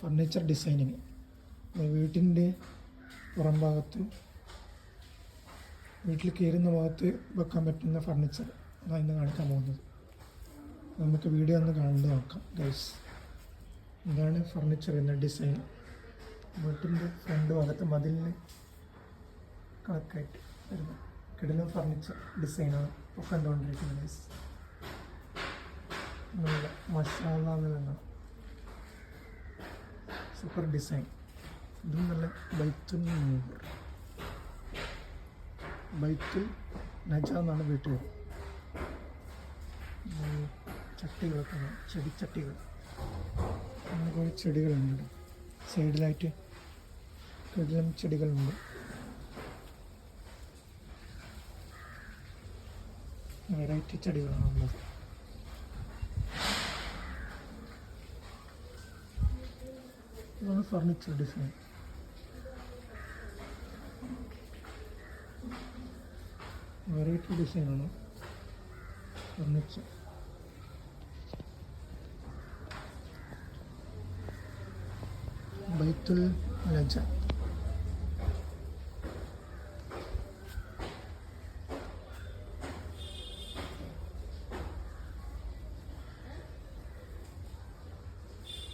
Furniture designing. വീട്ടിൻ്റെ പുറം ഭാഗത്ത്, വീട്ടിൽ കയറുന്ന ഭാഗത്ത് വെക്കാൻ പറ്റുന്ന ഫർണിച്ചർ അതാണ് ഇന്ന് കാണിക്കാൻ പോകുന്നത്. നമുക്ക് വീഡിയോ ഒന്ന് കണ്ടു നോക്കാം ഗൈസ്. ഇതാണ് ഫർണിച്ചർ എന്ന ഡിസൈൻ. വീട്ടിൻ്റെ ഫ്രണ്ട് ഭാഗത്ത് മതിലിന് കണക്കായിട്ട് വരുന്ന കിടിലൻ ഫർണിച്ചർ ഡിസൈനാണ് ഇപ്പോൾ കണ്ടുകൊണ്ടിരിക്കുന്നത് ഗൈസ്. നല്ല മസാല എന്ന സൂപ്പർ ഡിസൈൻ. ഇതും നല്ല ബൈത്തുൽ നജ എന്നാണ് വീട്ടിൽ. ചട്ടികളൊക്കെ, ചെടിച്ചട്ടികൾ, അങ്ങനെ കുറേ ചെടികളുണ്ട്. സൈഡിലായിട്ട് കിടിലൻ ചെടികളുണ്ട്. വെറൈറ്റി ചെടികളാണ് ഉള്ളത്. ഇതാണ് ഫർണിച്ചർ ഡിസൈൻ. വെറൈറ്റി ഡിസൈനാണ് ഫർണിച്ചർ. ബൈത്തുൽ നജ.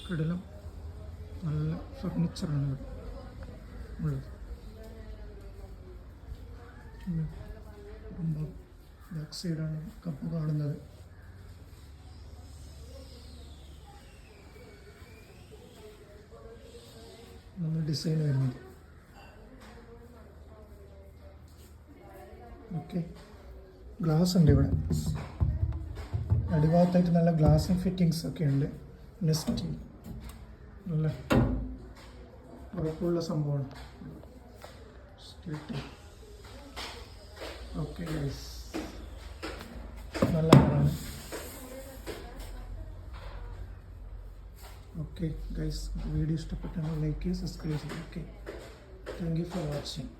കിടിലം നല്ല ഫർണിച്ചറാണ് ഇവിടെ ഉള്ളത്. ബാക്ക് സൈഡാണ് കപ്പ് കാണുന്നത്. നല്ല ഡിസൈൻ വരുന്നത്. ഓക്കെ, ഗ്ലാസ് ഉണ്ട് ഇവിടെ. അടിഭാഗത്തായിട്ട് നല്ല ഗ്ലാസ് ഫിറ്റിങ്സ് ഒക്കെ ഉണ്ട്. നെസ്റ്റ് നല്ല ഉറപ്പുള്ള സംഭവമാണ്. ഓക്കെ ഗൈസ്, നല്ല ആളാണ്. ഓക്കെ ഗൈസ്, വീഡിയോ ഇഷ്ടപ്പെട്ടാൽ ലൈക്ക് ചെയ്യുക, സബ്സ്ക്രൈബ് ചെയ്യുക. Okay, thank you for watching.